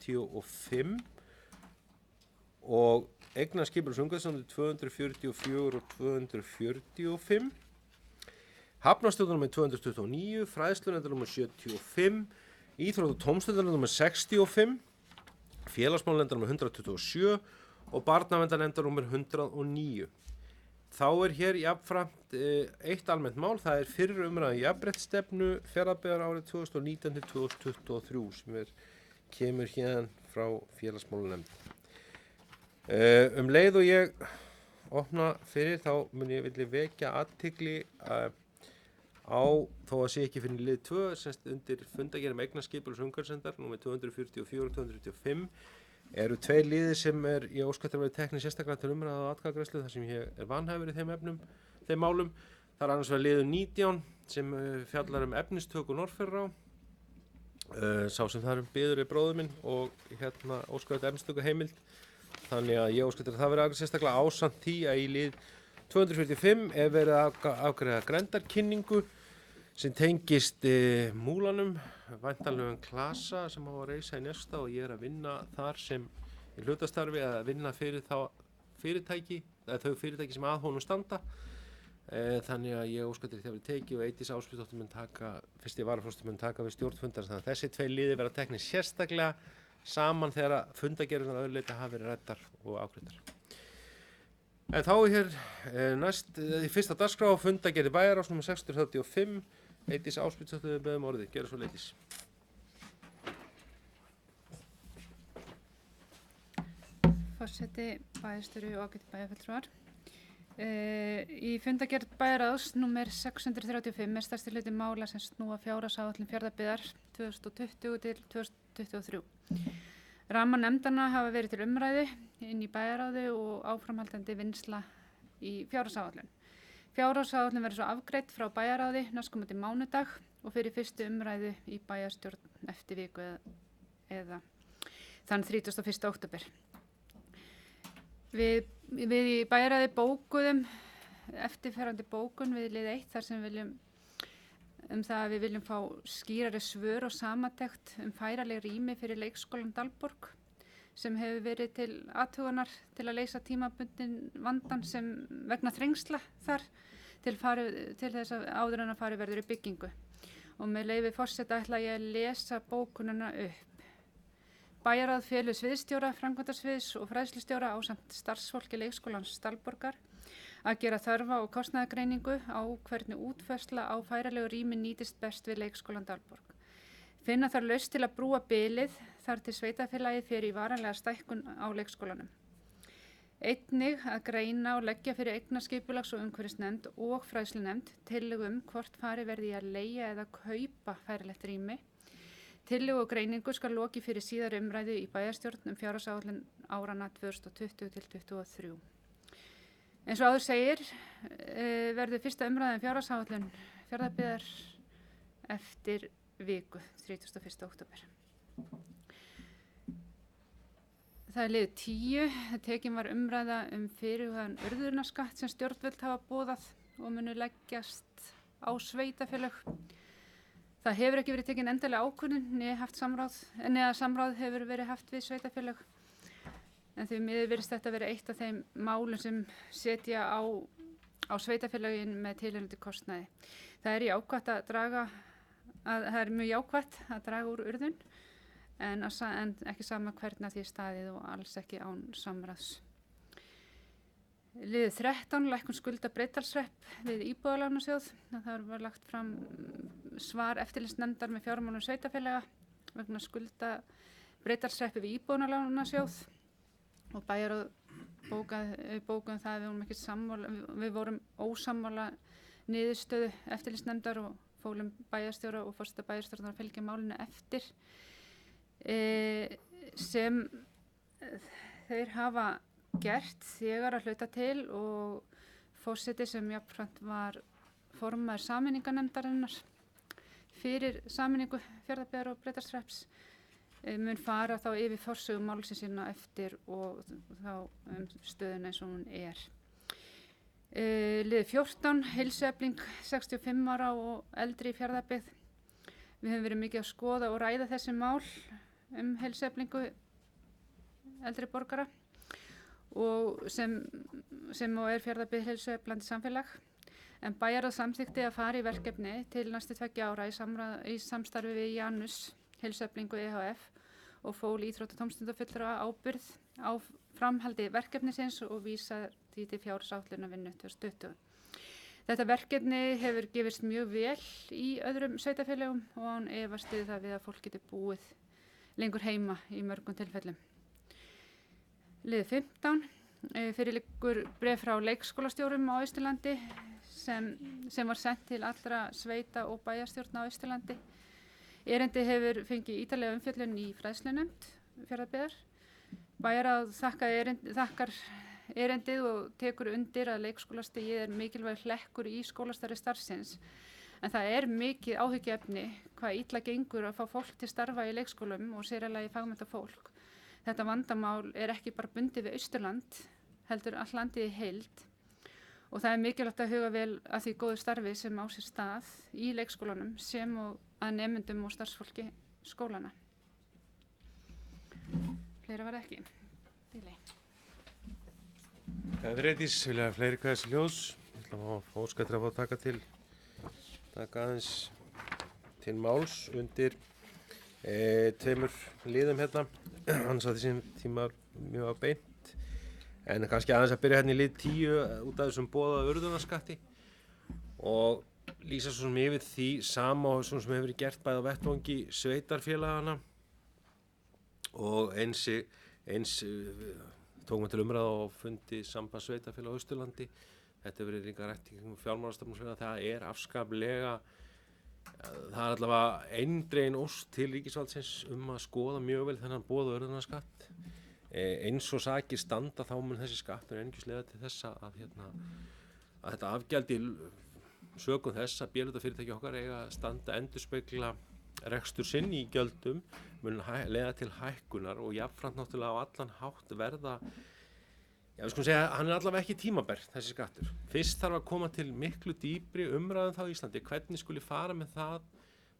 245 og eignaskipulags- og umhverfisráðuneytið 244 og 245, Hafnarstjórnar númer 229, Fræðslunefndar númer 75, Íþrótta- og tómstundanefndar númer 65, Félagsmálanefndar númer 127 og Barnaverndarnefndar númer 109. Þá hér jafnframt eitt almennt mál, það fyrri umræða jafnréttisstefnu Fjarðabyggðar árið 2019 til 2023 sem kemur hérna frá félagsmálanefnd. Leið og ég opna fyrir þá mun ég vilja vekja athygli á, þó að sé ekki fyrir lið 2, semst undir fundargerð eignaskipulags- og umhverfisnefndar númer 244 og 245 eru tveir liðir sem ég óska eftir að vera teknir sérstaklega til umræðu og atkvæðagreiðslu þar sem ég vanhæfur í þeim málum. Það annars vegar liður 19 sem fjallar efnistöku Norðfjarðará. Sá sem þar biður bróðir minn og óska eftir efnistöku heimild. Þannig að ég óska eftir að það vera sérstaklega ásamt því að í lið 245 verið að afgreiða grenndarkynningu sem tengist múlanum, væntanlegum klasa sem á að reisa í Nesta og ég að vinna þar sem í hlutastarfi að vinna fyrir þau fyrirtæki sem að honum standa. Þannig að ég óska eftir því að vera tekið og Eydís Ásbjörnsdóttir mun taka, fyrsti varaforseti mun taka við stjórnfundar, þannig að þessi tvei liðir verða teknir sérstaklega saman þegar fundargerðirnar að öðru leyti hafa verið ræddar og afgreiddar. En þá hér næst í fyrsta dagskrá fundargerðir bæjarráðs númer 635. Eydís Ásbjörnsdóttir beðum orðið, gjörðu svo Eydís. Forseti, bæjarstjóri og ágætu bæjarfulltrúar. Í fundargerð bæjarráðs númer 635 stærsti hluti mála sem snúa fjárhagsáætlun Fjarðabyggðar 2020 til 2023. Ramar nefndanna hafa verið til umræðu inn í bæjarráði og áframhaldandi vinnsla í fjárhagsáætlun. Fjárhagsáætlun verður svo afgreidd frá bæjarráði næstkomandi mánudag og fyrir fyrstu umræðu í bæjarstjórn eftir viku eða þann 31. október. Við í bæjarráði bókuðum eftirferandi bókun við lið 1 þar sem við viljum fá skýrari svör og samantekt færanleg rými fyrir leikskólann Dalborg sem hefur verið til athugunar til að leysa tímabundinn vandann sem vegna þrengsla þar til þess að áður en að farið verður í byggingu. Og með leyfi forseta ætla ég að lesa bókunina upp. Bæjarráð felur sviðsstjóra, framkvæmdasviðs og fræðslustjóra ásamt starfsfólki leikskólans Dalborgar að gera þörfa og kostnaðargreiningu á hvernig útfærsla á færanlegu rými nýtist best við leikskólann Dalborg. Finna þarf lausn til að brúa bilið þar til sveitarfélagið fer í varanlega stækkun á leikskólanum. Einnig að greina og leggja fyrir eignaskipulags- og umhverfisnefnd og fræðslunefnd tillögu hvort farið verði í að leigja eða kaupa færanlegt rými. Tillögu og greiningu skal lokið fyrir síðari umræðu í bæjarstjórn fjárhagsáætlun árana 2020 til 2023. Eins og áður segir verður fyrsta umræða fjárhagsáætlun Fjarðabyggðar eftir viku, 31. október. Það liður 10. Tekin var umræða fyrirhugaðan urðunarskatt sem stjórnvöld hafa boðað og munu leggjast á sveitarfélög. Það hefur ekki verið tekin endanlega ákvörðun eða samráð hefur verið haft við sveitarfélög. En því miður virðist þetta vera eitt af þeim málum sem setja á sveitarfélögin með tilheyrandi kostnaði. Það er mjög jákvætt að draga úr urðun en ekki sama hvernig að því staðið og alls ekki án samráðs. Liður 13, lækkun skulda Breiðdalshrepps við Íbúðalánasjóð. Það var lagt fram svar eftirlitsnefndar með fjármálum sveitarfélaga vegna skulda Breiðdalshrepps við Íbúðalánasjóð og bæjarráð bókuðum það við vorum ósammála niðurstöðu eftirlitsnefndar og fólum bæjarstjóra og forseta bæjarstjórnar að fylgja málinu eftir sem þeir hafa gert þegar að hluta til og forseti sem jafnframt var formaður sameiningarnefndarinnar fyrir sameiningu Fjarðabyggðar og Breiðdalshrepps mun fara þá yfir forsögu málsins sína eftir og þá stöðuna eins og hún er. Liður 14, heilsuefling 65 ára og eldri í Fjarðabyggð. Við höfum verið mikið að skoða og ræða þessi mál heilsueflingu eldri borgara og sem og Fjarðabyggð heilsueflandi samfélag. En bæjarráð samþykkti að fara í verkefni til næstu 2 ára í samstarfi við Janus heilsueflingu EHF og fól íþrótta- og tómstundafulltrúa ábyrgð á framhaldi verkefnisins og vísa því til fjárhagsáætlunarvinnu 2020. Þetta verkefni hefur gefist mjög vel í öðrum sveitarfélögum og án efast við það við að fólk getur búið lengur heima í mörgum tilfellum. Lið 15 fyrirliggur bréf frá leikskólastjórum á Austurlandi sem var sent til allra sveita og bæjarstjórna á Austurlandi. Erindi hefur fengið ítarlega umfjöllun í fræðslunefnd Fjarðabyggðar. Bæjarráð þakkar erindið og tekur undir að leikskólastigið mikilvæg hlekkur í skólastarfi starfsins. En það mikið áhyggjuefni hvað illa gengur að fá fólk til starfa í leikskólum og sér í lagi fagmennta fólk. Þetta vandamál ekki bara bundið við Austurland, heldur all landið í heild. Og það mikilvægt að huga vel að því góðu starfi sem á sér stað í leikskólanum sem og að nemendum og starfsfólki skólana. Fleira var ekki. Bíli. Freydís, vilja fleiri kveðs ljós. Ég ætla að fá óskættir að fá taka aðeins til máls undir 2 liðum hérna. Hans að þessum tíma mjög á beint. En kannski aðeins að byrja hérna í lið 10 út af þessum boðaða urðunarskatti og lýsa svo sem yfir því sama og svona sem hefur verið gert bæði á vettvangi sveitarfélagana og eins tókum við til umræða og fundi samband sveitarfélag á Austurlandi. Þetta hefur verið líka rætt í fjármálastofnun. Það afskaplega, það allavega eindregin ósk til ríkisvaldsins að skoða mjög vel þennan boðaða urðunarskatt. Eins og sakir standa þá mun þessi skattur einungis leiða til þess að þetta afgjaldi sökum þess að bílutafyrirtæki okkar eiga að standa endurspegla rekstur sinn í gjöldum mun leiða til hækkunar og jafnframt náttúrulega á allan hátt verða, við skulum segja, hann allavega ekki tímabær þessi skattur. Fyrst þarf að koma til miklu dýpri umræðum þá í Íslandi, hvernig skuli fara með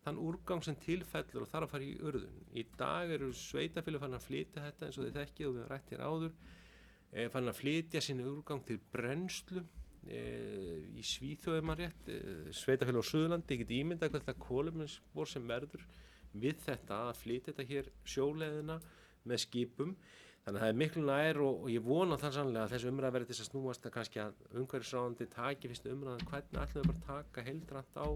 þann úrgang sem tilfellur og þarf að fara í urðun. Í dag eru sveitarfélög farin að flytja þetta eins og þið þekkið og við höfum rætt hér áður, farin að flytja sín úrgang til brennslu í Svíþjóð ef maður rétt, sveitarfélög á Suðurlandi, ég get ímyndað hvað þetta kolefnisspor sem verður við þetta að flytja þetta hér sjóleiðina með skipum. Þannig að það miklu nær og ég vona það sannlega að þessi umræða verði til þess að snúast að kannski að umhverfisráðuneyti taki fyrst umræðan hvernig ætlum við bara að taka heildrænt á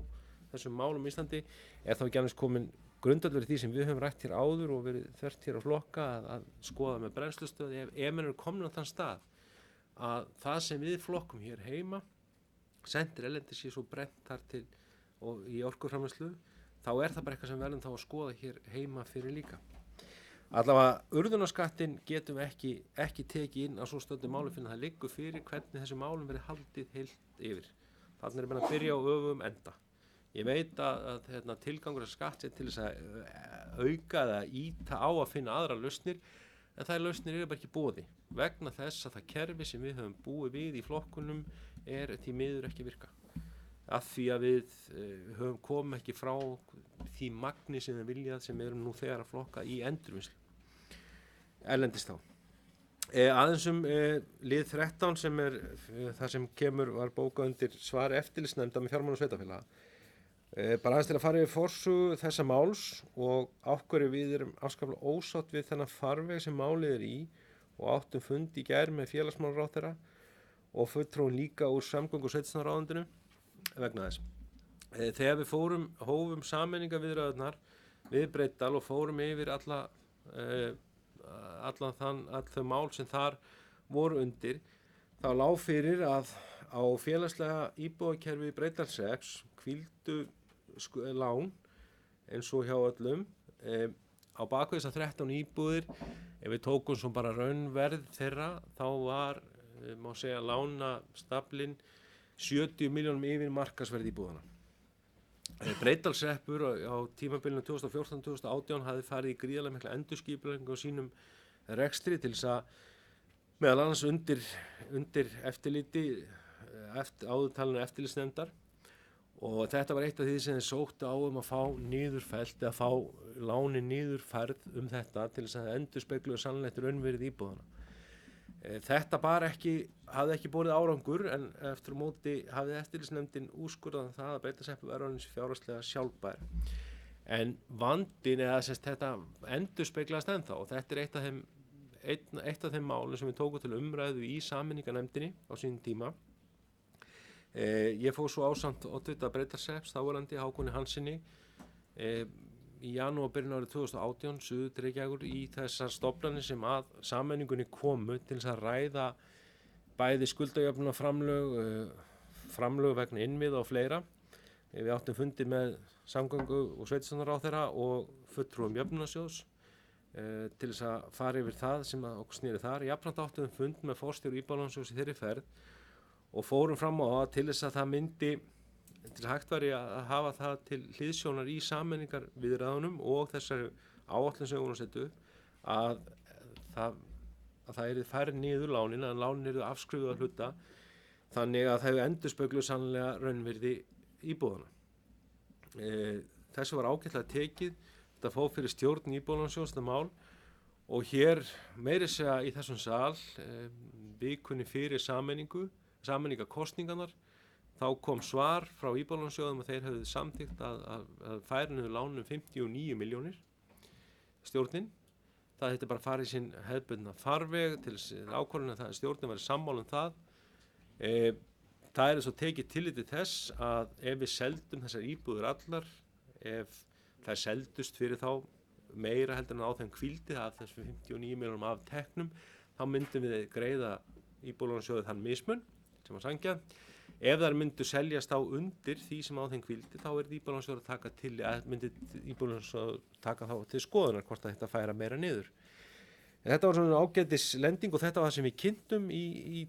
þessum málum í Íslandi. Þá ekki annars komin grundvöllur í því sem við höfum rætt hér áður og verið þvert hér á flokka að skoða með brennslustöð ef menn eru komin á þann stað að það sem við flokkum hér heima sendir erlendis sé svo brennt þar til og í orkuframleiðslu, þá það bara eitthvað sem verðum þá að skoða hér heima fyrir líka. Allavega urðunarskattinn getum við ekki tekið inn á svo stöddu máli fyrir það liggur fyrir hvernig þessu málum verið haldið heilt yfir. Þannig menn að byrja á öfugum enda. Ég veit að tilgangur af skatt til þess að auka eða ýta á að finna aðrar lausnir, en þær lausnir bara ekki boði vegna þess að það kerfi sem við höfum búið við í flokkunum því miður ekki virka. Af því að við höfum komið ekki frá því magni sem við viljað sem erum nú þegar að flokka í endurvinnslu. Erlendis þá. Aðeins lið 13 sem það sem var bókað undir svar eftirlitsnefndar með fjármála og sveitarfélaga. Bara aðeins til að fara yfir forsögu þessa máls og af hverju við erum afskaplega ósátt við þennan farveg sem málið í og áttum fund í gær með félagsmálaráðherra og fulltrúin líka úr samgöngu- og sveitarstjórnarráðuneytinu vegna þess. Þegar við hófum sameiningarviðræðurnar við Breiðdal og fórum yfir all þau mál sem þar voru undir, þá lá fyrir að á félagslega íbúðakerfi Breiðdalshrepps hvíldu lán eins og hjá öllum á baku þessar 13 íbúðir. Ef við tókum svo bara raunverð þeirra þá var, má segja, lánastaflinn 70 milljónum yfir markaðsverð íbúðana. Breiðdalshreppur á tímabilinu 2014-2018 hafði farið í gríðarlega mikla endurskipulagningu á sínum rekstri til þess að meðal annars undir eftirliti áðurtalinu eftirlitsnefndar og þetta var eitt af því sem þeir sóttu á að fá niðurfellt eða fá lánin niður færð þetta til þess að endurspegluðu sannleitt raunvirði íbúðana. Þetta hafði ekki borið árangur en eftir á móti hafði eftirlitsnefndin úrskurðað það að Breiðdalshreppur væri orðinn fjárhagslega sjálfbær. En vandinn þetta endurspeglaðist ennþá og þetta eitt af þeim málum sem við tókum til umræðu í sameiningarnefndinni á sínum tíma. Ég fór svo ásamt oddvita Breiðdalshrepps þáverandi Hákoni Hanssyni í janúar byrjun árið 2018 suður til Reykjavíkur í þessar stofnanir sem að sameiningunni komu til þess að ræða bæði skuldajöfnunarframlög, framlög vegna innviða og fleira. Við áttum fundi með samgöngu- og sveitarstjórnarráðherra og fulltrúum jöfnunarsjóðs til þess að fara yfir það sem okkur snýri þar. Jafnframt áttum við fund með forstjóra Íbúðalánasjóðs í þeirri ferð og fórum fram á það til þess að það myndi til að hægt væri að hafa það til hliðsjónar í sameiningarviðræðunum og þessari áætlun sem við vorum að setja upp að það yrði færð niður lánin, að lánin yrðu afskrifuð að hluta þannig að það endurspegluðu sannlega raunvirði íbúðana. Þessu var ágætlega tekið, þetta fór fyrir stjórn Íbúðalánasjóðs þetta mál og hér meira segja í þessum sal vikunni fyrir sameiningarkosningarnar þá kom svar frá Íbúðalánasjóðum að þeir hefðu samþykkt að færa niður lánum 59 milljónir stjórnin. Það þetta bara farið sinn hefðbundna farveg til ákvörðun að stjórnin væri sammála það. Það svo tekið tillit til þess að ef við seldum þessar íbúðir allar, ef þær seldust fyrir þá meira heldur en á þeim hvíldi af þessum 59 milljónum af teknum, þá myndum við greiða Íbúðalánasjóði þann mismun sem var sanngjarnt. Ef þær myndu seljast á undir því sem á þeim hvíldi þá Íbúðalánasjóður að taka þá til skoðunar hvort að þetta færa meira niður. En þetta var svona ágætis lending og þetta var það sem við kynntum í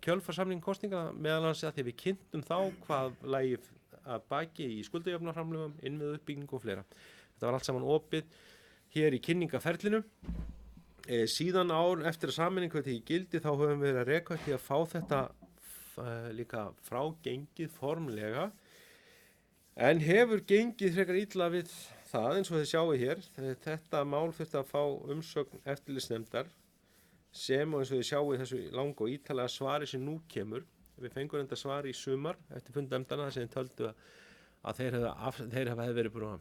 kjölfarsamning kosninga meðal annars að því við kynntum þá hvað lægi að baki í skuldajöfnunarframlögum, innviða uppbygging og fleira. Þetta var allt saman opið hér í kynningaferlinu. Síðan ár eftir að sameining var tekið gildi þá höfum við verið að reka til að fá þetta líka frágengið formlega en hefur gengið frekar illa við það eins og þið sjáu hér. Þetta mál þurfti að fá umsögn eftirlitsnefndar sem og eins og þið sjáu þessu langa og ítarlega svari sem nú kemur. Við fengum þetta svar í sumar eftir fundnefndana þar sem þeir töldu að þeir hafa verið búin að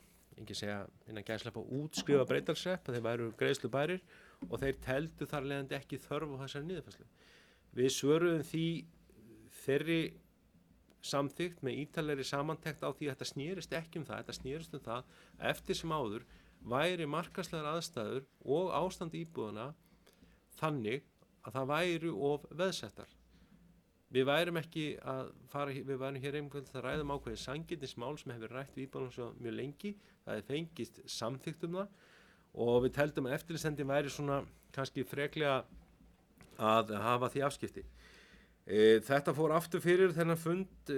innan gæslepa útskrifa Breiðdalshrepp að þeir væru greiðslubærir og þeir teldu þar leiðandi ekki þörf á þessari niðurfærslu. Við svöruðum þeirri samþykkt með ítarlegri samantekt á því að þetta snerist ekki um það, þetta snerist um það að eftir sem áður væri markaðslegar aðstæður og ástand íbúðana þannig að það væru of veðsettar. Við værum ekki að við værum hér einhvern að ræða ákveðið sanngirnismál sem hefur rætt við Íbúðalánasjóð mjög lengi, það hefur fengist samþykkt um það og við teldum að eftirlitsnefndin væri svona kannski freklega að hafa því afskipti. Þetta fór aftur fyrir þennan fund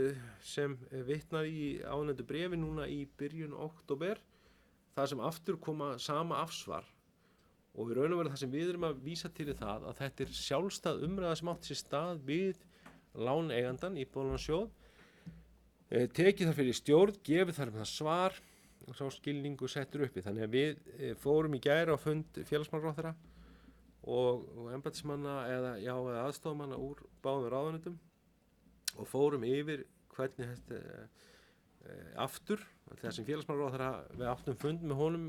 sem vitnar í áðurnefndu bréfi núna í byrjun október, það sem aftur koma sama afsvar og í raun og veru það sem við erum að vísa til það að þetta sjálfstæð umræða sem átti sér stað við láneigandann Íbúðalánasjóð, tekið þar fyrir stjórn, gefið þar það svar og sá skilningu settur uppi. Þannig að við fórum í gær á fund félagsmálaráðherra og embættismanna eða aðstoðarmanna úr báðum ráðuneytum og fórum yfir hvernig þetta aftur, þar sem félagsmálaráðherra við áttum fund með honum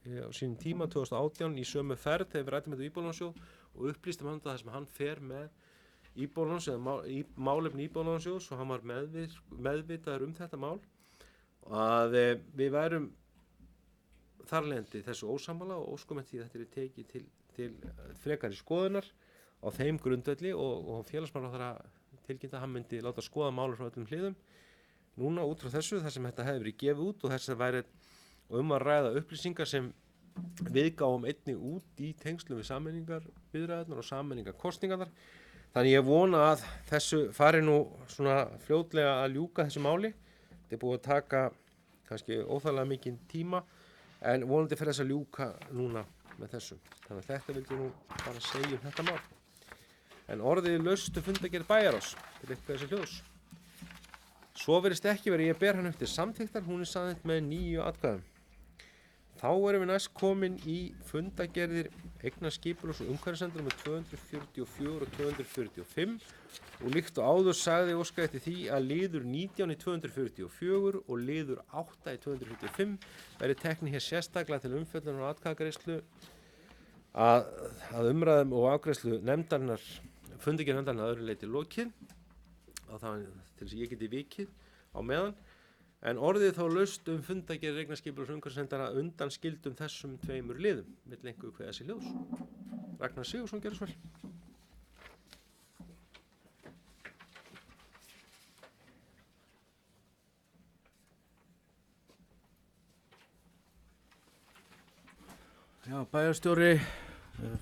á sínum tíma 2018 í sömu ferð þegar við ræddum þetta Íbúðalánasjóð og upplýstum hann það sem hann fer með málefni Íbúðalánasjóðs og hann var meðvitaður þetta mál að við værum þarlendi þessu ósammála og óskum eftir því að þetta er tekið til frekari skoðunar á þeim grundvelli og félagsmálaráðherra tilkynnti að hann myndi láta skoða málur frá öllum hliðum núna út frá þessu þar sem þetta hefði verið gefið út og þess að væri að ræða upplýsingar sem við gáum einnig út í tengslum við sameiningarviðræðurnar og sameiningarkosningarnar. Þannig ég vona að þessu fari nú svona fljótlega að ljúka þessu máli. Þetta er búið að taka kannski óþarflega mikinn tíma en vonandi fer þess að ljúka núna með þessu. Þannig að þetta vildi nú bara segja þetta mál. En orðið laustu fundargerð bæjarráðs til eitthvað þessi hljóðs. Svo virðist ekki verið, ég ber hann upp til samþykktar, hún samþykkt með 9 atkvæðum. Þá erum við næst komin í fundagerðir eignaskipulags- og umhverfisnefndar númer 244 og 245 og líkt og áður sagði óska eftir því að liður 19 í 244 og liður 8 í 245 verði teknir hér sérstaklega til umfjöllunar og atkvæðagreiðslu að umræðum og afgreiðslu nefndarinnar, fundagerð nefndarinnar að öðru leyti lokið og það til þess að ég geti vikið á meðan. En orðið þá laust fundagerðir eignaskipulags- og umhverfisnefndar að undan skildum þessum tveimur liðum, vill einhver kveða sér ljós. Ragnar Sigurðsson, gerðu svo vel. Já, bæjarstjóri,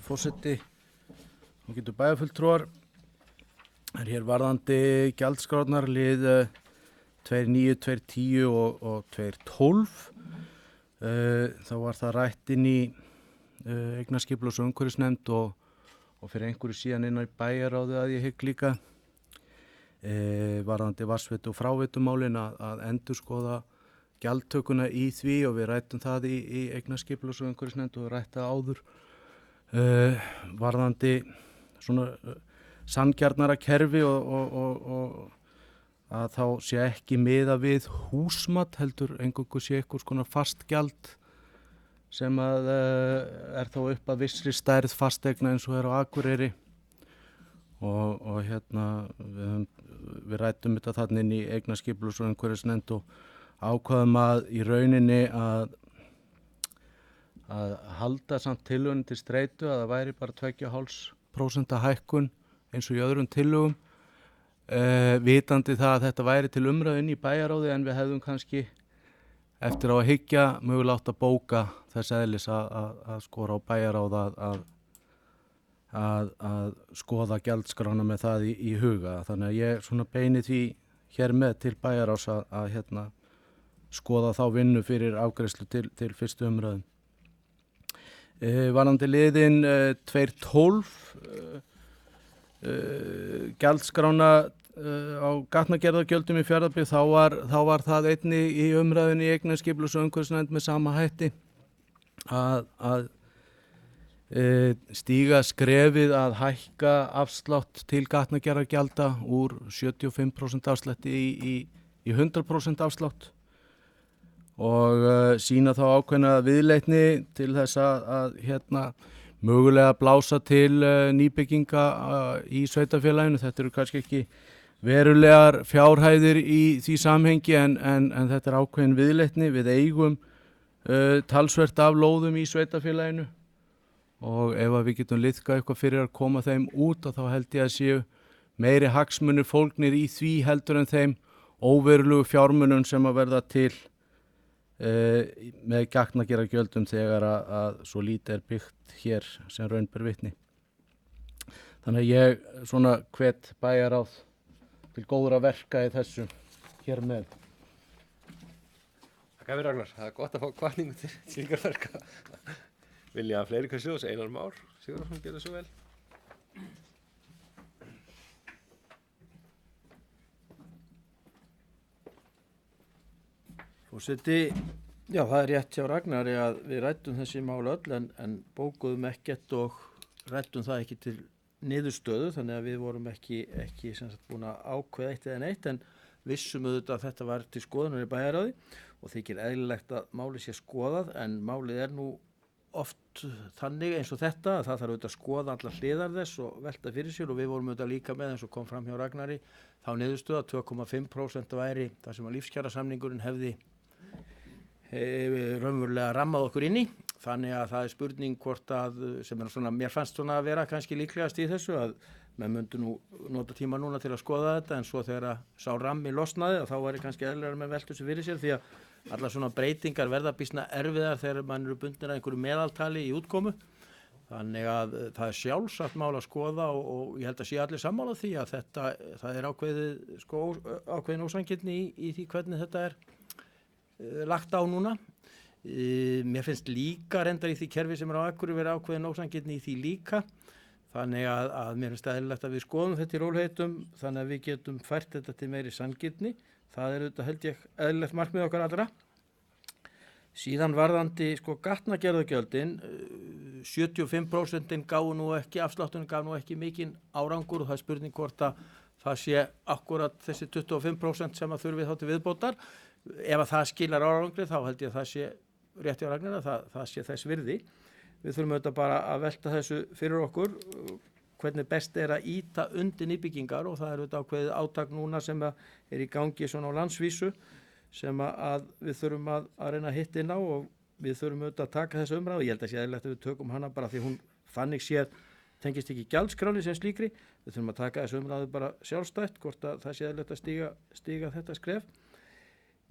forseti og getur bæjarfulltrúar er hér varðandi gjaldskrárnar lið 2.9, 2.10 og 2.12. Þá var það rætt inn í eignaskipulags- og umhverfisnefnd og fyrir einhverju síðan inn á bæjaráði að ég hygg líka varðandi vatnsveitu og fráveitumálin að endurskoða gjaldtökuna í því og við rættum það í eignaskipulags- og umhverfisnefnd og rætt það áður varðandi svona sanngjarnara kerfi og að þá sé ekki miða við húsmat heldur eingöngu sé eitthvað svona fast gjald sem að er þá upp að vissri stærð fasteigna eins og er á Akureyri og hérna við rættum þetta þannig inn í eignaskipulags- og umhverfisnefnd og ákvaðum að í rauninni að halda samt tillögunum til streitu að það væri bara 2,5% hækkun eins og í öðrum tillögum vitandi það að þetta væri til umræðin í bæjaráði en við hefðum kannski eftir á að hyggja mögulega átt að bóka þess eðlis að skora á bæjaráð að skoða gjaldskrána með það í huga. Þannig að ég svona beini því hér með til bæjaráðs að hérna skoða þá vinnu fyrir afgreiðslu til fyrstu umræðum. Varðandi liðin 2.12 gjaldskrána á gatnagerðargjöldum í Fjarðabyggð þá var það einnig í umræðunni í eignaskipulags- og umhverfisnefnd með sama hætti að stíga skrefið að hækka afslátt til gatnagerðargjalda úr 75% afslætti í 100% afslátt og sína þá ákveðna viðleitni til þess að hérna mögulega blása til nýbygginga í sveitarfélaginu. Þetta eru kannski ekki verulegar fjárhæðir í því samhengi en þetta er ákveðin viðleitni. Við eigum talsvert af lóðum í sveitarfélaginu og ef við getum liðkað eitthvað fyrir að koma þeim út þá held ég að séu meiri hagsmunir fólgnir í því heldur en þeim óverulegu fjármunum sem að verða til með gatnagerðargjöldum þegar að svo lítið er byggt hér sem raun ber vitni. Þannig að ég svona hvet bæjaráð til góðra verka í þessu hér með. Takk fyrir Ragnar, það er gott að fá hvatningu til slíkar verka. Vilja fleiri hvað sjóðs, Einar Már Sigurðsson gerði svo vel. Forseti, já það er rétt hjá Ragnari að við rættum þessi mál öll en bókuðum ekkert og rættum það ekki til niðurstöðu þannig að við vorum ekki sem sagt búin að ákveða eitt eða neitt en vissum auðvitað að þetta var til skoðunar í bæjaráði og þykir eðlilegt að málið sé skoðað en málið er nú oft þannig eins og þetta að það þarf auðvitað að skoða allar hliðar þess og velta fyrir sér og við vorum auðvitað líka með eins og kom fram hjá Ragnari þá niðurstöðu að 2,5% væri það sem að lífskjarasamningurinn hefði raunverulega rammað okkur inn í þannig að það er spurning hvort að sem er svona, mér fannst svona að vera kannski líklegast í þessu að menn myndu nú nota tíma núna til að skoða þetta en svo þegar að sá rammi losnaði þá væri kannski eðlilegra með veltu sem fyrir sér því að allar svona breytingar verða býsna erfiðar þegar mann eru bundin að einhverju meðaltali í útkomu þannig að það er sjálfsagt mál að skoða og ég held að sé allir sammála því að það er ákveðin ósangirni í því hvernig þetta er lagt á núna. Mér finnst líka reyndar í því kerfi sem er á Akureyri verið ákveðin ósangirni í því líka þannig að mér finnst eðlilegt að við skoðum þetta í rólegheitum þannig að við getum fært þetta til meiri sanngirni það er auðvitað held ég eðlilegt markmið okkar allra Síðan varðandi sko gatnagerðargjöldin, 75% gáfu nú ekki, afsláttunum gaf nú ekki mikinn árangur og það er spurning hvort að það sé akkurat þessi 25% sem að þurfi þá til viðbótar. Ef að það skilar árangri þá held ég að það sé rétt hjá Ragnar að það sé þess virði. Við þurfum auðvitað bara að velta þessu fyrir okkur, hvernig best er að ýta undir nýbyggingar og það er auðvitað ákveðið átak núna sem er í gangi svona á landsvísu sem að við þurfum að reyna að hitta inn á og við þurfum auðvitað að taka þessa umræðu. Ég held að sé eðlilegt að við tökum hana bara því hún þannig séð tengist ekki gjaldskráni sem slíkri. Við þurfum að taka þessu umræðu bara sjálfstætt hvort að það sé eðlilegt að stíga þetta skref.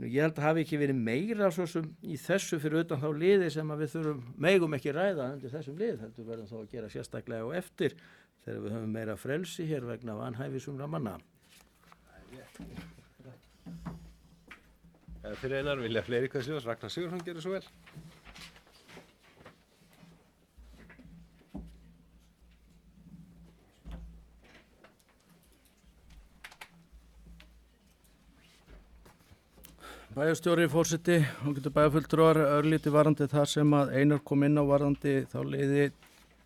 Ég held að hafi ekki verið meira svo sem í þessu fyrir utan þá liði sem að við megum ekki ræða undir þessum lið. Heldur verðum þá að gera sérstaklega og eftir þegar við höfum meira frelsi hér vegna vanhæfisumra manna. Fyrir einar vilja fleiri kveðsljós, Ragnar Sigurðsson gerir svo vel. Bæjarstjóri, forseti og getur bæjarfulltrúar örlítið varðandi það sem að Einar kom inn á varðandi þá liði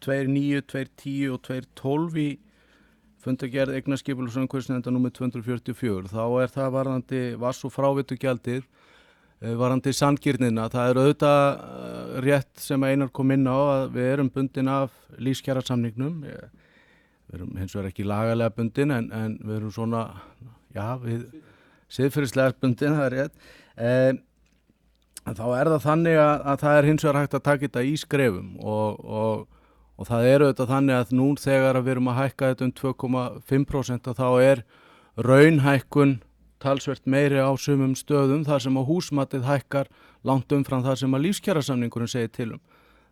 2.9, 2.10 og 2.12 í fundargerð eignarskipulags- og umhverfisnefndar númer 244. Þá er það varðandi vatns- og fráveitugjaldið, varðandi sanngirnina. Það er auðvitað rétt sem Einar kom inn á að við erum bundin af lífskjarasamningnum. Við erum hins vegar ekki lagalega bundin en við erum svona, við siðferðislega bundin, það er rétt. Þá er það þannig að það er hins vegar hægt að taka þetta í skrefum og það er auðvitað þannig að nú þegar við erum að hækka þetta 2,5% þá er raunhækkun talsvert meiri á sumum stöðum þar sem að húsmatið hækkar langt umfram það sem að lífskjarasamningurinn segir til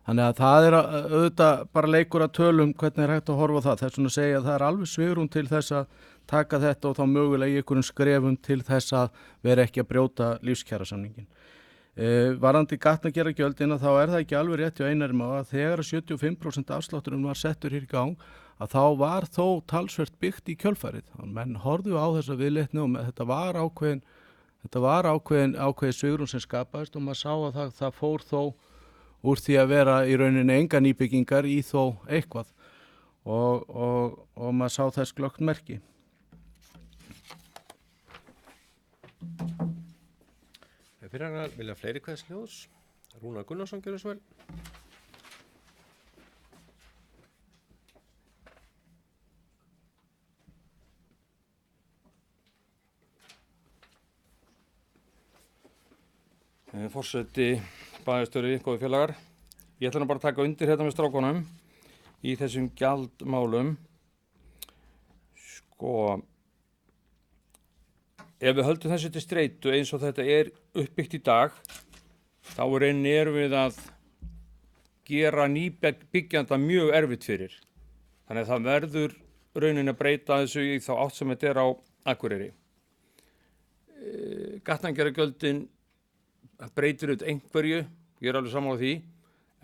Þannig að það er auðvitað bara leikur að tölum hvernig er hægt að horfa á það. Þess vegna segja að það er alveg svigrúm til þess að taka þetta og þá mögulega í einhverjum skrefum til þess að vera ekki að brjóta lífskjarasamningin. Varðandi gatnagerðargjöldina þá er það ekki alveg rétt hjá Einari Má að þegar 75% afslátturinn var settur hér í gang að þá var þó talsvert byggt í kjölfarið. Menn horfðu á þessa viðleitni og þetta var ákveðin svigrúm sem skapaðist og maður sá að það fór þó úr því að vera í rauninni enga nýbyggingar í þó eitthvað og maður sá þess glöggt merki. Fyrir hann vilja fleiri kveðsljós. Rúnar Gunnarsson gerur svo vel. Forseti, bæjarstjóri, góði félagar. Ég ætla bara að taka undir hérna með strákunum í þessum gjaldmálum. Ef við höldum þessu til streitu eins og þetta er uppbyggt í dag, þá erum við að gera nýbyggjanda mjög erfitt fyrir. Þannig að það verður raunin að breyta þessu í þá átt sem þetta er á Akureyri. Gatnagerðargjöldin breytir auðvitað einhverju, ég er alveg sammála því,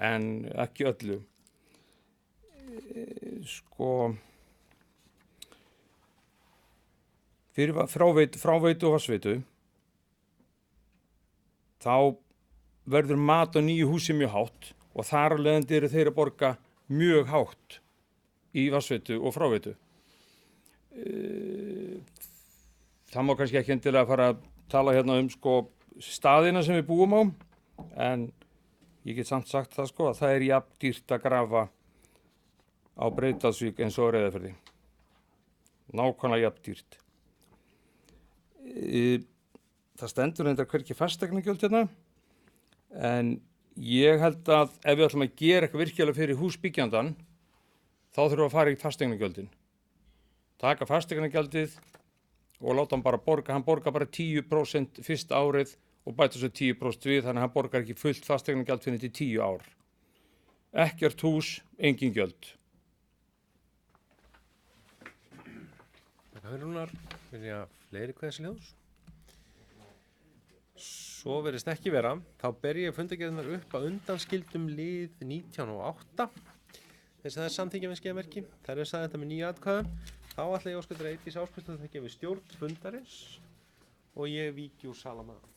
en ekki öllu. Fyrir fráveitu og vatnsveitu, þá verður mat á nýju húsi mjög hátt og þar af leiðandi eru þeir að borga mjög hátt í vatnsveitu og fráveitu. Það má kannski ekki endilega fara að tala hérna staðina sem við búum á, en ég get samt sagt það að það er jafn dýrt að grafa á Breiðdalsvík eins og á Reyðarfirði. Nákvæmlega jafn dýrt. Það stendur reyndar hvergi fasteignagjöld hérna, en ég held að ef við ætlum að gera eitthvað virkilega fyrir húsbyggjandan, þá þurfum við að fara í fasteignagjöldin. Taka fasteignagjaldið og láta hann bara borga, hann borgar bara 10% fyrsta árið og bæta svo 10% við, þannig að hann borgar ekki fullt fasteignagjald fyrir til 10 ár. Ekkert hús, engin gjöld. Takk fyrir Rúnar, vilja fleiri kveðsljós. Svo verðist ekki vera, þá ber ég fundargerðirnar upp að undanskildum lið 19 og 8. Þess að það er samþykkja með skeiðmerki, þær er sagði þetta með 9 atkvæðum. Þá ætla ég óskar Eydís Ásbjörnsdóttir að það gefi stjórn fundarins og ég víki úr salamaðan.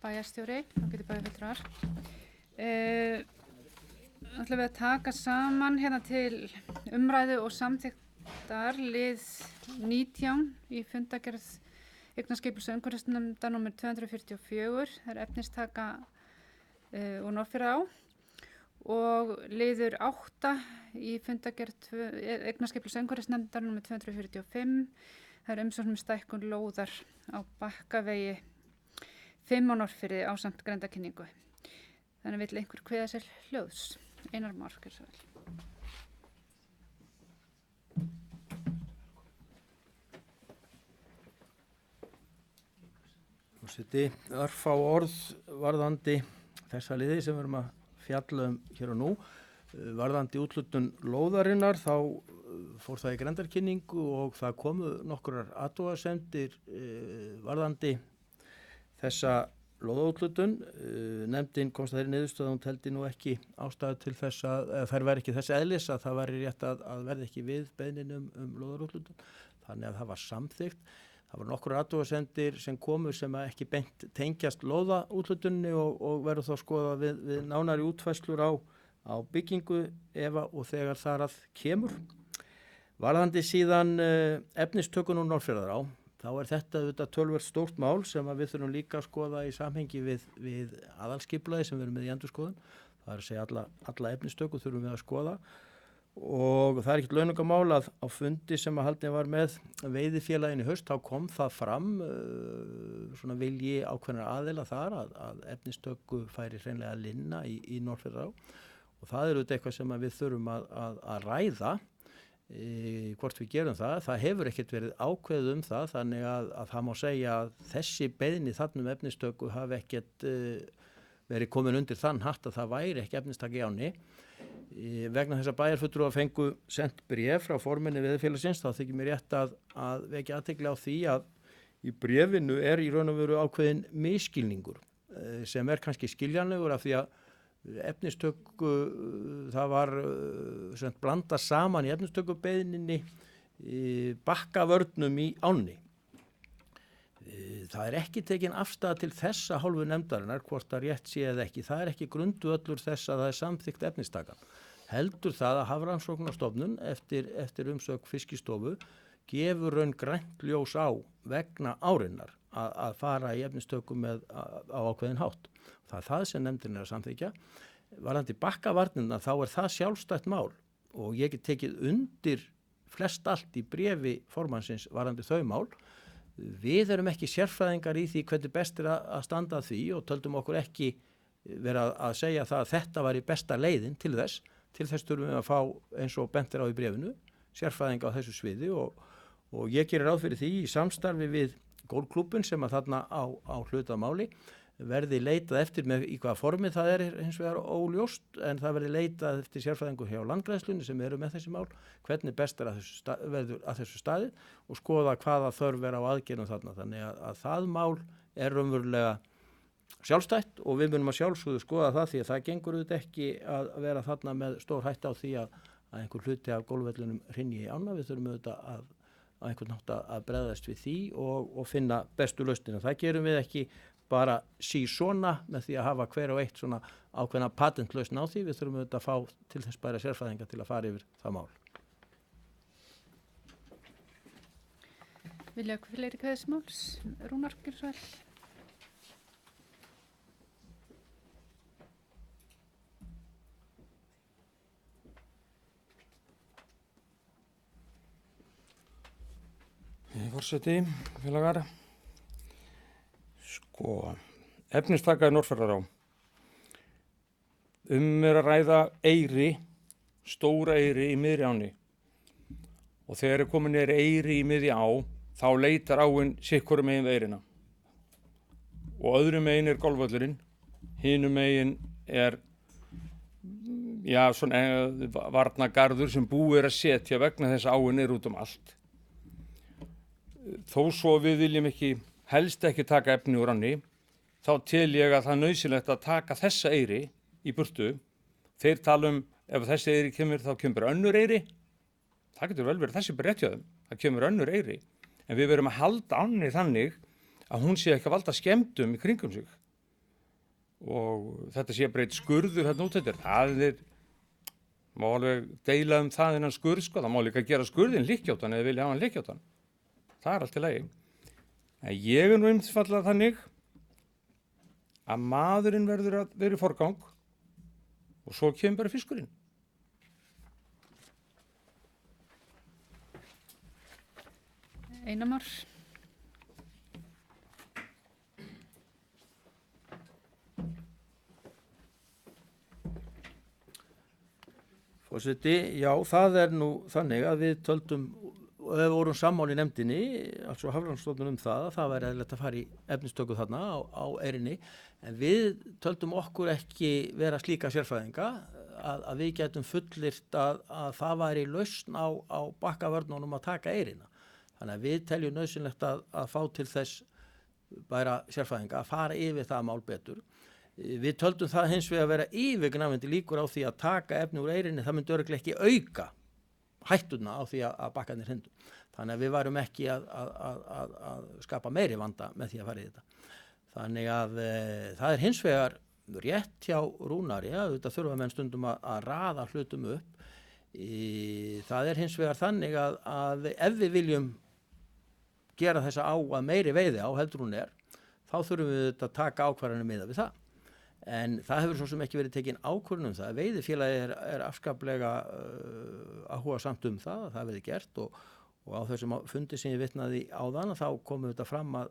bæjarstjóri, ágæti bæjarfulltrúar. Ætlum við að taka saman hérna til umræðu og samþykktar lið 19 í fundagerð eignarskipulags- og umhverfisnefndar númer 244, það er efnistaka og Norðfjarðará, og liður 8 í fundagerð eignarskipulags- og umhverfisnefndar númer 245, það er umsókn stækkun lóðar á Bakkavegi 5 á Norðfirði ásamt grenndarkynningu. Þannig vill einhver kveða sér hljóðs. Einar Már, gjörðu svo vel. Forseti, örfá orð varðandi þessa liði sem við erum að fjalla hér og nú. Varðandi úthlutun lóðarinnar þá fór það í grenndarkynningu og það komu nokkrar athugasemdir varðandi þessa lóðaúthlutun. Nefndin komst að þeirri niðurstöðu að hún teldi nú ekki ástæðu til þess að þær væri ekki þess eðlis að það væri rétt að verði ekki við beiðnin lóðarúthlutun. Þannig að það var samþykkt. Það var nokkur athugasemdir sem komu sem ekki beint tengjast lóðaúthlutunni og verður þá skoða við nánari útfærslur á byggingu ef og þegar þar að kemur. Varðandi síðan efnistökun úr Norðfjarðará, þá er þetta auðvitað töluvert stórt mál sem við þurfum líka að skoða í samhengi við aðalskipulagið sem við erum með í endurskoðun. Það er að segja alla efnistöku þurfum við að skoða. Og það er ekkert launungamál að á fundi sem að haldin var með veiðifélaginu í haust, þá kom það fram svona vilji ákveðnar aðila þar að efnistöku færi hreinlega að linna í Norðfjarðará og það er auðvitað eitthvað sem við þurfum að ræða hvort við gerum það. Það hefur ekkert verið ákveðið það, þannig að það má segja að þessi beiðni þarna efnistöku hafi ekkert verið komin undir þann hatt að það væri ekki efnistaki áni. Vegna þess að bæjarfulltrúar fengu sent bréf frá formanni veiðifélagsins þá þykir mér rétt að vekja athygli á því að í bréfinu er í raun og veru ákveðin misskilningur sem er kannski skiljanlegur af því að efnistöku það var blanda saman í efnistökubeiðninni bakkavörnum í ánni. Það er ekki tekin afstæða til þessa hálfu nefndarinnar hvort það rétt sé eða ekki. Það er ekki grundvöllur þess að það er samþykkt efnistakan. Heldur það að Hafrannsóknastofnun eftir umsögn Fiskistofu gefur raun grænt ljós á vegna árinnar að fara í efnistöku á ákveðin hátt. Það er það sem nefndin er að samþykja. Varðandi bakkavarnirna þá er það sjálfstætt mál og ég get tekið undir flest allt í bréfi formannsins varðandi þau mál. Við erum ekki sérfræðingar í því hvernig best er að standa að því og töldum okkur ekki vera að segja það að þetta var í besta leiðin til þess. Til þess þurfum við að fá eins og bent er á í bréfinu, sérfræðinga á þessu sviði og ég gerir ráð fyrir því í samstarfi við gólklúbbin sem að þarna á hlutamáli verði leitað eftir með í hvaða formi það er hins vegar óljóst en það verði leitað eftir sérfræðingu hjá landgræðslunni sem eru með þessi mál, hvernig best er verður að þessu staði og skoða hvaða þörf er á aðgerðum þarna. Þannig að það mál er raunverulega sjálfstætt og við munum að sjálfsögðu skoða það því að það gengur auðvitað ekki að vera þarna með stór hætta á því að einhver hluti af gólfvellunum hrynji í ána. Við þurfum auðvitað að einhvern nátt að bregðast við því og finna bestu lausnina. Það gerum við ekki bara svona með því að hafa hver og eitt svona ákveðna patentlausn á því. Við þurfum auðvitað að fá til þess bæra sérfræðinga til að fara yfir það mál. Vilja fleiri kveðismáls? Rúnar, gjörðu svo vel. Forseti, félagar. Efnistaka í Norðfjarðará. Er að ræða eyri, stóra eyri í miðri ánni. Og þegar er komin eyri í miðri á, þá leitar áin sikkurum megin við eyrina. Og öðrum megin er golfvöllurinn, hinum megin er varnargarður sem búið er að setja vegna þess að áin er út allt. Þó svo við viljum helst ekki taka efni úr ánni, þá tel ég að það er nauðsynlegt að taka þessa eyri í burtu. Þeir tala ef þessi eyri kemur, þá kemur önnur eyri. Það getur vel verið þessi bara rétt hjá þeim. Það kemur önnur eyri. En við verum að halda ánni þannig að hún sé ekki að valda skemmdum í kringum sig. og þetta sé breytt skurður hérna út þetta. Það má alveg deila það innan skurð, sko. Það má líka gera skurðin lykkjóttan eða vilja hafa hann lykkjóttan. Það allt í lagi. En ég nú einfaldlega þannig að maðurinn verður að vera í forgang og svo kemur bara fiskurinn. Einar Már. Forseti, já, það nú þannig að við töldum og við vorum sammála í nefndinni, altså Hafrannsóknastofnun það að það væri eðlilegt að fara í efnistöku þarna á Eyrinni, en við töldum okkur ekki vera slíka sérfræðinga að við getum fullyrt að það væri lausn á bakkavörnunum að taka Eyrina. Þannig að við teljum nauðsynlegt að fá til þess bara sérfræðinga að fara yfir það mál betur. Við töldum það hins vegar að vera yfirgnæfandi líkur á því að taka efni úr Eyrinni, það myndi örugglega ekki auka hættuna á því að bakkarnir hrindu. Þannig að við varum ekki að skapa meiri vanda með því að fara í þetta. Þannig að það hins vegar rétt hjá Rúnari að þetta þurfa menn stundum að raða hlutum upp. Það hins vegar þannig að ef við viljum gera þessa á að meiri veiði á heldur hún þá þurfum við að taka ákvarðanir miðað við það. En það hefur svo sem ekki verið tekin ákvörðun það. Veiðifélagið afskaplega áhugasamt það að það verið gert og á þessum fundi sem ég vitnaði áðan þá komum þetta fram að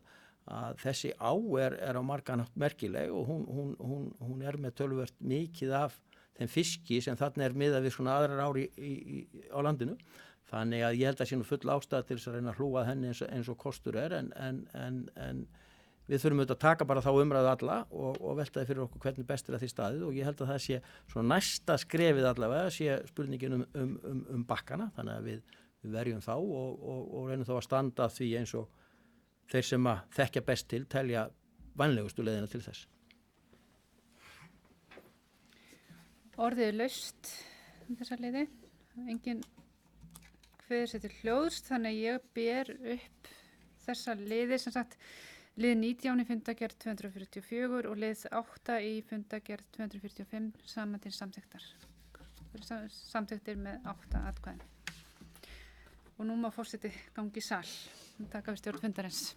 þessi á á margan hátt merkileg og hún með töluvert mikið af þeim fiski sem þarna miðað við svona aðrar ár á landinu. Þannig að ég held að sé nú full ástæða til þess að reyna að hlúa henni eins og kostur en við þurfum auðvitað að taka bara þá umræðu alla og veltaði fyrir okkur hvernig best að því staðið og ég held að það sé svona næsta skrefið allavega sé spurningin um bakkana þannig að við verjum þá og reynum þá að standa því eins og þeir sem að þekkja best til telja vænlegustu leiðina til þess. Orðið laust þessa leiði. Engin kveður sér til hljóðs þannig að ég ber upp þessa leiði sem sagt lið 19 í fundagerð 244 og lið 8 í fundagerð 245 saman til samþykktar. Samþykktir með 8 atkvæðum. Og nú má forseti gangi í sal og taka við stjórn fundarins.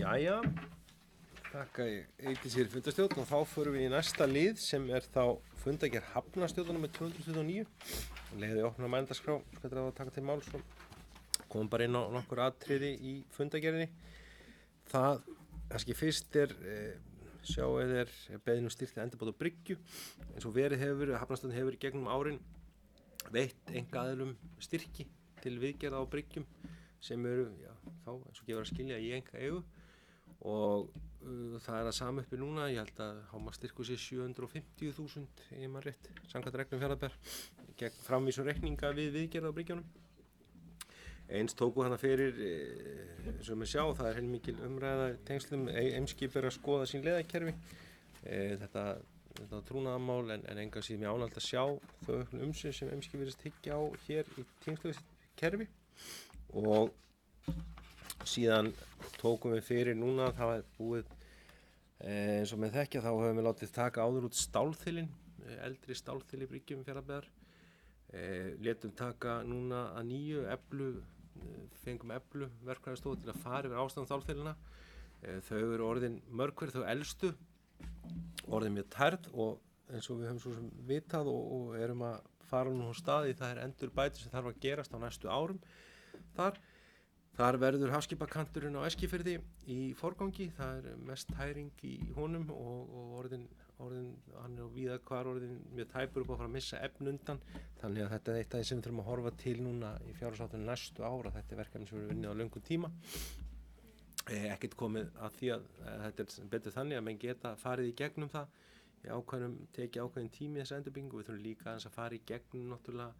Jæja, þakka ég Eydísi fyrir fundarstjórn og þá förum við í næsta lið sem þá fundagerð Hafnarstjórnar með 229 og leiði opna mælendaskrá, skal það taka til máls og komum bara inn á nokkur atriði í fundagerðinni. Það kannski fyrst sjáið beðin styrkt endurbót á bryggju eins og verið hefur, Hafnarstjórn hefur í gegnum árin veitt einkaaðilum styrki til viðgerða á bryggjum sem þá eins og gefur að skilja í einkaeigu og það að sama uppi núna, ég held að hámarksstyrkur sé 750.000 ef maður rétt, samkvæmt reglum Fjarðabyggðar gegn framvísun reikninga við viðgerð á bryggjunum. Eins tóku hana fyrir, sem við sjá, það heilmikil umræða tengslum, Eimskip að skoða sín leiðakerfi, þetta trúnaðarmál en enga síðan mér ánægt að sjá þau umsvif sem Eimskip virðist hyggja á hér í tengslum kerfi og síðan tókum við fyrir núna, það búið eins og með þekkja, þá höfum við látið taka áður út stálþilin, eldri stálþil í bryggjum Fjarðabyggðar, létum taka núna að nýju fengum Eflu verkfræðistofu til að fara yfir ástand stálþilina, þau eru orðin mörg hver, þau elstu, orðin mjög tærð og eins og við höfum svo sem vitað og erum að fara nú á staði, það endurbætur sem þarf að gerast á næstu árum Þar verður hafskipakanturinn á Eskifirði í forgangi, það mest tæring í honum og orðin hann víða hvar orðin mjög tæpur upp á að fara að missa efn undan, þannig að þetta eitt af því sem við þurfum að horfa til núna í fjárhagsáætlun næstu ára, þetta verkefni sem við unnið á löngum tíma. Ekkert komið að því að þetta betur þannig að menn geta farið í gegnum það, tekið ákveðin tími þessa endurbyggingu, við þurfum líka aðeins að fara í gegnum náttúrulega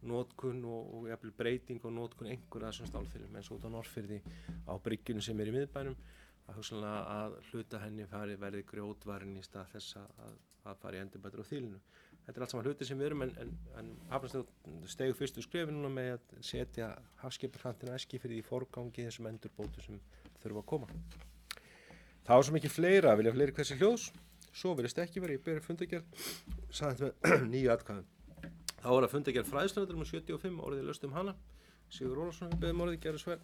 notkun og jafnvel breyting og notkun einhverja þessum stálþilum eins og út á Norðfirði á bryggjunum sem í miðbænum að hugsanlega að hluta henni verði grjótvarin í stað þess að fara í endurbætur á þilinu. Þetta er allt saman hluti sem við erum en Hafnarstjórn steig fyrstu skrefi núna með að setja Hafskipahrantinn Eskifirði í forgangi þessum endurbótum sem þurfa að koma. Það var svo mikið fleira, vilja fleiri hversi hljós, svo virðist ekki verið, ég beri fundargerð, sagði þetta með 9 atkvæðum. Þá var að fundargerð fræðslunefndar nr. 75, orðið laust hana. Sigur Ólafsson, við beðum orðið, gerðu svo vel.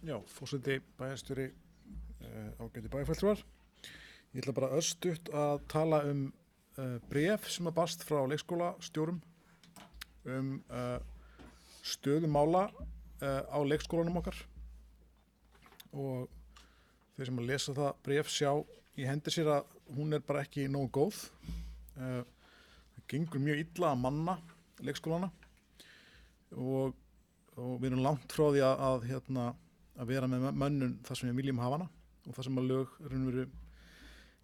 Já, forseti bæjarstjóri ágæti bæjarfulltrúar. Ég ætla bara örstutt að tala bréf sem að barst frá leikskólastjórum stöðu mála á leikskólanum okkar og þeir sem að lesa það bréf sjá í hendi sér að hún er bara ekki nógu góð. Það gengur mjög illa að manna leikskólana og við erum langt frá því að vera með mönnun þar sem við viljum hafa hana og það sem að lög raunveru,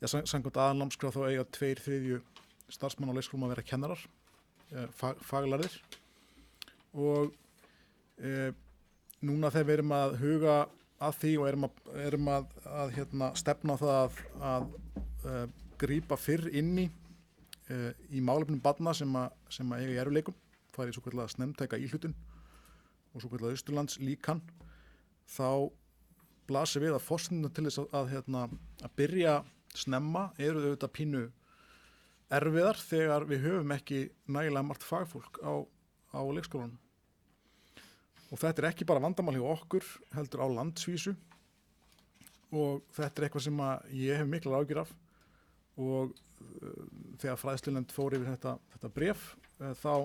samkvæmt aðalnámskrá þá eiga 2/3 starfsmanna á leikskólum að vera kennarar, faglærðir og núna þegar við erum að huga að því og erum að stefna á það að grípa fyrr inn í málefnum barna sem eiga í erfiðleikum, fara í svo kallega snemmtæka íhlutun og svo kallega Austurlands líkan, þá blasir við að forsendurnar til þess að byrja snemma eru auðvitað pínu erfiðar þegar við höfum ekki nægilega margt fagfólk á leikskólanum. Og þetta er ekki bara vandamál hjá okkur, heldur á landsvísu og þetta er eitthvað sem ég hef miklar áhyggjur af og þegar fræðslunefnd fór yfir þetta bréf þá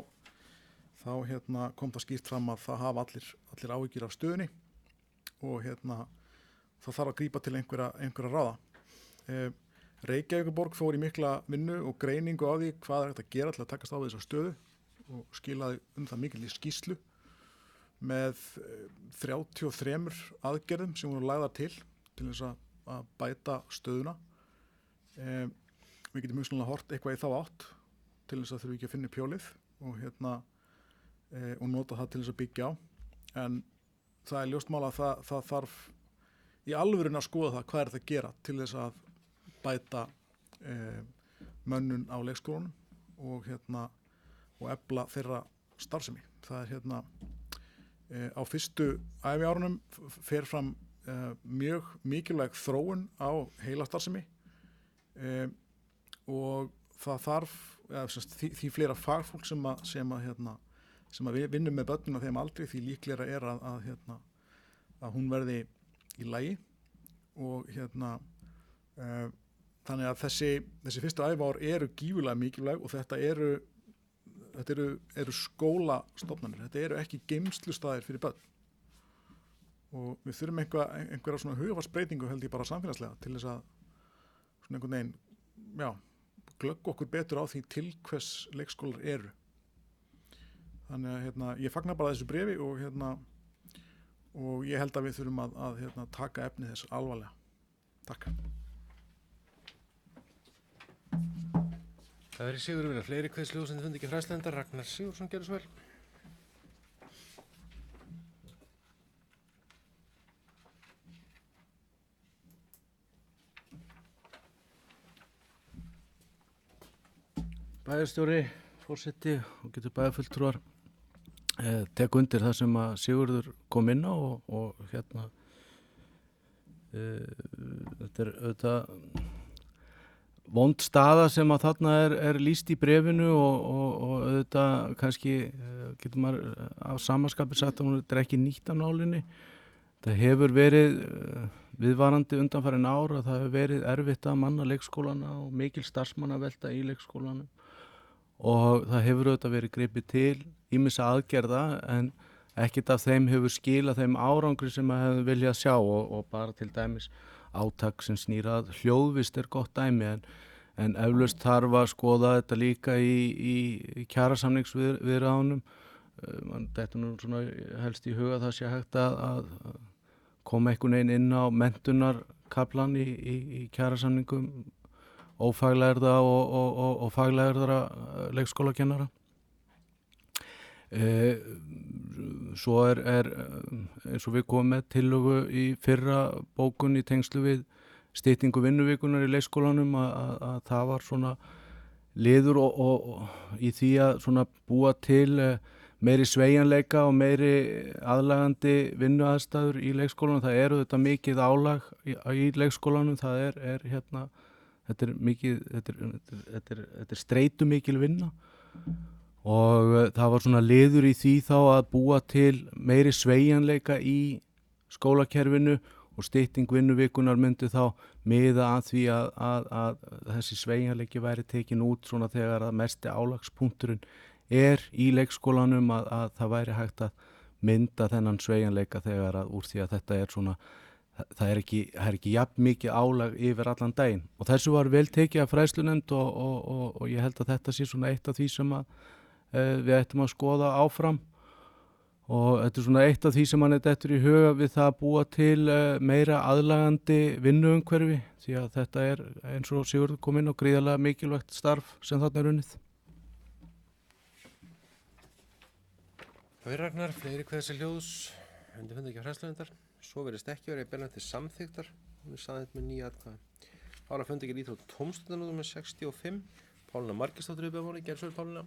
kom það skýrt fram að það hafa allir áhyggjur af stöðunni og það þarf að grípa til einhverja ráða. Reykjavíkurborg fór í mikla vinnu og greiningu á því hvað er hægt að gera til að takast á við þessa stöðu og skilaði það mikil í skýrslu með 33 aðgerðum sem voru lagðar til þess að bæta stöðuna. Við getum hugsanlega hort eitthvað í þá átt til þess að þurfum ekki að finna pjólið og nota það til þess að byggja á. En það er ljóst mál að það þarf í alvörinu að skoða það hvað er þetta að gera til þess að bæta mönnun á leikskólanum og efla þeirra starfsemi. Það er á fyrstu æviárunum fer fram mjög mikilvæg þróun á heilastarfsemi og það þarf því fleira fagfólk sem við vinnum með börnum á þeim aldrei, því líklegra er að hún verði í lagi og þannig að þessi fyrstu æviár eru gífurlega mikilvæg og þetta eru skólastofnanir, þetta eru ekki geymslustaðir fyrir börn og við þurfum einhverja svona hugarfarsbreytingu held ég bara samfélagslega til þess að svona einhvern veginn, glögg okkur betur á því til hvers leikskólar eru. Þannig að ég fagna bara þessu bréfi og ég held að við þurfum að taka efni þess alvarlega. Takk. Það verið Sigur vilja fleiri kveðsljóð sem þið fundi ekki fræðslendar. Ragnar Sigurðsson, gerðu svo vel. Bæjarstjóri, forseti og getur bæjarfulltrúar tek undir það sem að Sigurður kom inn á og þetta er auðvitað vond staða sem að þarna er lýst í bréfinu og auðvitað kannski getur maður af samanskapi sagt að þetta er ekki nýtt af nálinni. Það hefur verið viðvarandi undanfarin ár að það hefur verið erfitt að manna leikskólana og mikil starfsmannavelta í leikskólanum og það hefur auðvitað verið gripið til ýmissa aðgerða en ekkert af þeim hefur skilað þeim árangri sem að hefur viljað sjá og bara til dæmis átak sem snýrað hljóðvist er gott dæmi en eflaust þarf að skoða þetta líka í kjarasamningsviðræðunum. Þetta nú svona helst í huga það sé hægt að koma einhvern veginn inn á menntunarkaflan í kjarasamningum ófaglærða og faglærðara leikskólakennara. Svo er eins og við komum með tillögu í fyrra bókun í tengslu við styttingu vinnuvíkunar í leikskólanum að það var svona liður og í því að svona búa til meiri sveigjanleika og meiri aðlagandi vinnuaðstæður í leikskólanum. Það eru þetta mikið álag í leikskólanum, það er hérna, þetta er streitu mikil vinna og það var svona liður í því þá að búa til meiri sveigjanleika í skólakerfinu og stytting vinnuvíkunar myndi þá miða að því að þessi sveigjanleiki væri tekin út svona þegar að mesti álagspunkturinn í leikskólanum að það væri hægt að mynda þennan sveigjanleika þegar að úr því að þetta er svona, það er ekki jafn mikið álag yfir allan daginn. Og þessu var vel tekið af fræðslunefnd og ég held að þetta sé svona eitt af því sem að við ættum að skoða áfram. Og þetta er svona eitt af því sem mann dettur í huga við það að búa til meira aðlagandi vinnuumhverfi því að þetta er eins og Sigurður kom inn á gríðarlega mikilvægt starf sem þarna er unnið. Ragnar, fleiri kveðs ljóðs undir fundi ekki á fræðslunefndar. Svo verðist ekki verið beina til samþyktar. Hún er saðið með 9 atkvæði. Ára fundi ekki íþrótt tómstundanúðum með 65. Pálína Margeirsdóttir við bæðmáli. Gerð svo Pálína.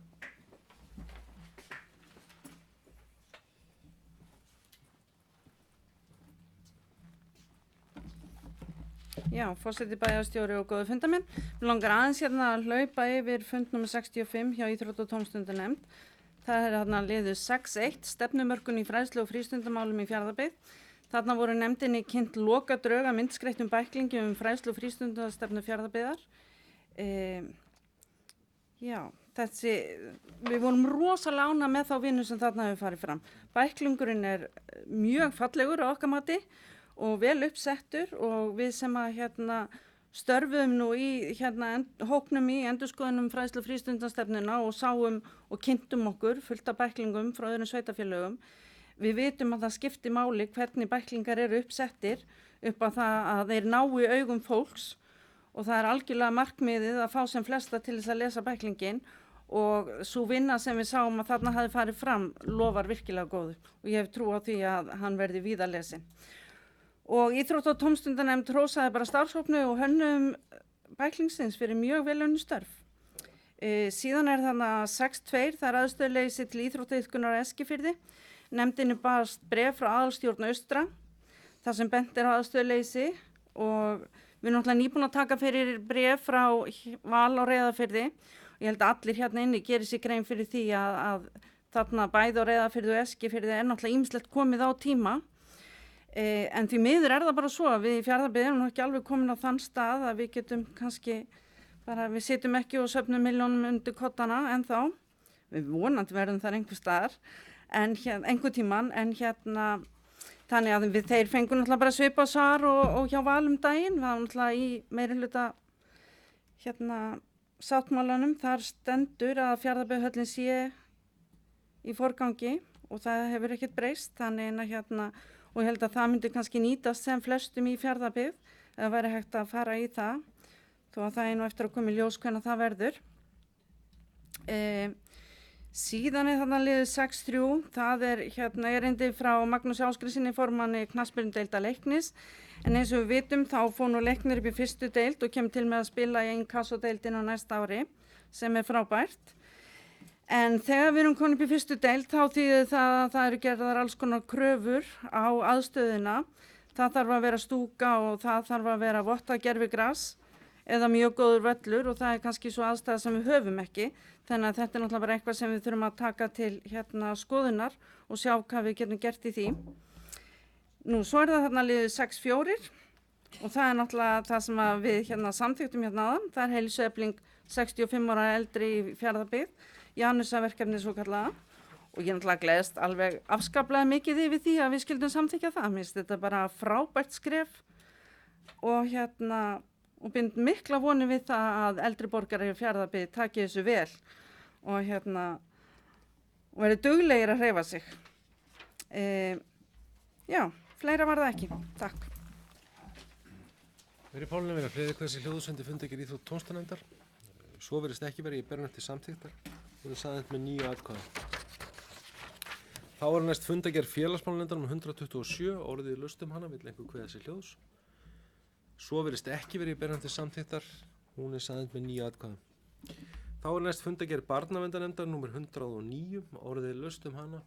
Já, forseti bæjarstjóri og góðu fundamenn. Mér langar aðeins hérna að hlaupa yfir fund nr. 65 hjá Íþrótt- og tómstundanefnd. Það er hérna liður 6.1, stefnumörkun í fræðslu og frístundamálum í Fjarðabyggð. Þarna voru nefndinni kynnt lokadrög að myndskreyttum bæklingi fræðslu og frístundastefnu Fjarðabyggðar. Við vorum rosalega ánægð með þá vinnu sem þarna hefur farið fram. Bæklingurinn er mjög fallegur á okkar mati og vel uppsettur og við sem að störfuðum nú í hópnum í endurskoðunum fræðslu frístundastefnuna og sáum og kynntum okkur fullt af bæklingum frá öðrum sveitarfélögum. Við vitum að það skiptir máli hvernig bæklingar eru uppsettir upp á það að þeir ná í augum fólks og það er algjörlega markmiðið að fá sem flesta til þess að lesa bæklingin og svo vinna sem við sáum að þarna hafi farið fram lofar virkilega góðu og ég hef trú á því að hann verði víða lesin. Og Íþrótt- og tómstundanefnd hrósaði bara starfshópnu og hönnum bæklingsins fyrir mjög vel unnin störf. Síðan er þarna 6.2, það er aðstöðuleysi til íþróttaiðkunar á Eskifirði. Nefndinni barst bréf frá aðalstjórn Austra, þar sem bent er á aðstöðuleysi og við erum náttúrulega nýbúin að taka fyrir bréf frá Val á Reyðarfirði og ég held að allir hérna inni gerir sér grein fyrir því að þarna bæði á Reyðarfirði og Eskifirði er náttúrulega ýmislegt komið á tíma. En því miður er það bara svo að við í Fjarðabyggð erum ekki alveg komin á þann stað að við getum kannski við sitjum ekki og söfnum milljónum undir kottana ennþá, við vonandi verðum þar einhver staðar einhver tíman en þannig að þeir fengur náttúrulega bara svipað svar og hjá Val daginn, það var náttúrulega í meirihluta sáttmálanum, þar stendur að Fjarðabyggðhöllin sé í forgangi og það hefur ekkert breyst þannig og ég held að það myndi kannski nýtast sem flestum í Fjarðabyggð eða væri hægt að fara í það þó að það er nú eftir að koma í ljós hvernig það verður. Síðan er þarna liður 6.3, það er erindi frá Magnúsi Ásgrímssyni formanni knattspyrnudeildar Leiknis en eins og við vitum þá fór nú Leiknir upp í fyrstu deild og kemur til með að spila í inkassodeildinu á næsta ári sem er frábært. En þegar við erum komin upp í fyrstu deild þá þýðir það að það eru gerðar alls konar kröfur á aðstöðuna. Það þarf að vera stúka og það þarf að vera vottað gervigras eða mjög góður völlur og það er kannski svo aðstæða sem við höfum ekki. Þannig að þetta er náttúrulega bara eitthvað sem við þurfum að taka til skoðunar og sjá hvað við getum gert í því. Nú, svo er það þarna liður 6.4 og það er náttúrulega það sem við samþyktum áðan. Það er heilsuefling 65 ára eldri í Fjarðabyggð. Janusarverkefni svo kallaða og ég náttúrulega gleðst alveg afskaplega mikið yfir því að við skildum samþykja það. Mér finnst þetta bara frábært skref og og bind mikla vonir við það að eldri borgarar í Fjarðabyggð taki þessu vel og og verði duglegir að hreyfa sig. Já, fleira var það ekki. Takk. Verið Pálunum verið að fleiri hversi hljóðusendi fundagerð íþrótt tónstanefndar. Svo verðist ekki verið í berunum til samþyktar. Hún er saðið með 9 atkvæðum. Þá er næst fundagerð félagsmálanefndar um 127, orðið í lustum hana, vill einhver kveða sér hljóðs. Svo verðist ekki verið í berunum til samþyktar. Hún er saðið með 9 atkvæðum. Þá er næst fundagerð barnaverndarnefndar nr. 109, orðið í lustum hana.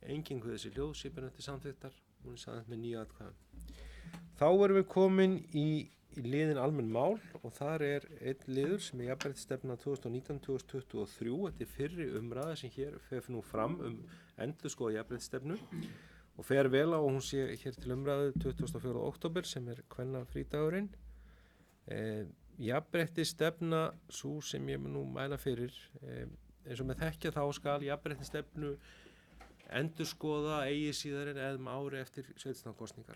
Engin kveða sér hljóðs í berunum til samþyktar. Hún er saðið með 9 atkvæðum. Þá erum við komin í liðin almenn mál og þar er einn liður sem er jafnréttisstefna 2019-2023. Þetta er fyrri umræða sem hér fer nú fram endurskoðun jafnréttisstefnu og fer vel á og hún sé hér til umræðu 24. október sem er kvennafrídagurinn. Jafnréttisstefna sú sem ég mun nú mæla fyrir, eins og með þekkja þá skal jafnréttisstefnu endurskoða eigi síðar en ári eftir sveitarstjórnarkosningar.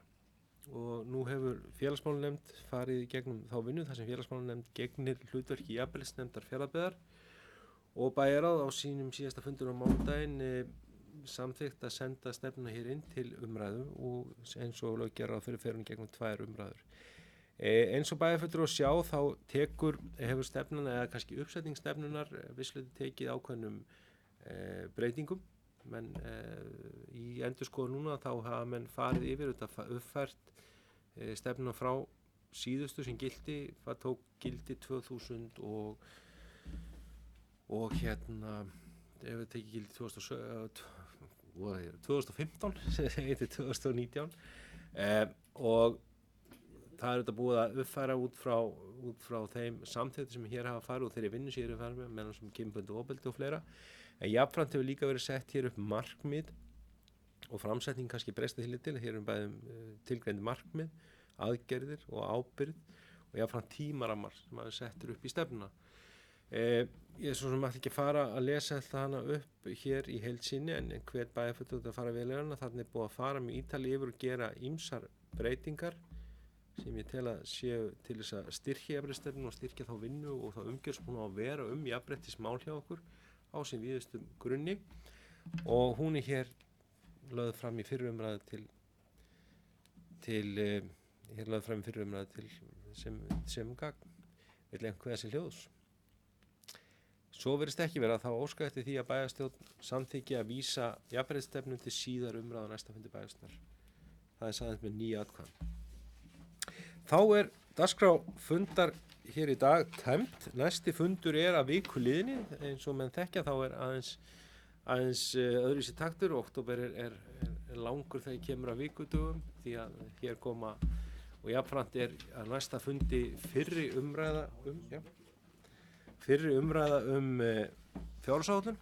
Og nú hefur félagsmálanefnd farið í gegnum þá vinnu þar sem félagsmálanefnd gegnir hlutverki jafnréttisnefndar Fjarðabyggðar og bæjarráð á sínum síðasta fundur á mánudaginn samþykkt að senda stefnuna hér inn til umræðu og eins og löggjara fyrir ferðunum gegnum 2 umræður. Eins og bæjarfulltrúar sjá þá hefur stefnan eða kannski uppsetning stefnunar visslega tekið ákveðnum breytingum. Men í endurskoðun núna þá hafa menn farið yfir þetta uppfært stefnuna frá síðustu sem gildi, það tók gildi 2000 og hérna ef við tekið gildi 2015 eitthvað 2019 og það er þetta búið að uppfæra út frá þeim samþætti sem hér hafa farið og þeirri vinnu sem hér er farið með meðan sem kynbundið ofbeldi og fleira. En jafnframt hefur líka verið sett hér upp markmið og framsetning kannski breysta til hér erum bæðum tilgreind markmið, aðgerðir og ábyrgð og jafnframt tímarammar sem hafa settur upp í stefnuna. Ég er svo sem ætla ekki að fara að lesa þetta hana upp hér í heild sinni en hver bæjarfulltrúi að fara vel í hana, þannig er búið að fara með ítalið yfir og gera ýmsar breytingar sem ég tel að séu til þess að styrkja jafnréttisstefnuna og styrkja þá vinnu og þá umgjörð sem hún á að vera jafnréttismál hjá okkur á sín víðustum grunni og hún er hér lögð fram í fyrri umræðu sem gagn vill einhver þessi hljóðs. Svo verðist ekki vera þá óska eftir því að bæjarstjórn samþykki að vísa jafnréttisstefnu til síðar umræðu á næsta fundi bæjarstjórnar. Það er saðið með 9 atkvæðum. Þá er dagskrá fundar hér í dag tæmt. Næsti fundur er að viku liðinni, eins og menn þekkja þá er aðeins öðruvísi taktur. Október er langur þegar kemur að vikudögum því að hér koma og jafnframt er að næsta fundi fyrri umræða fjárhagsáætlun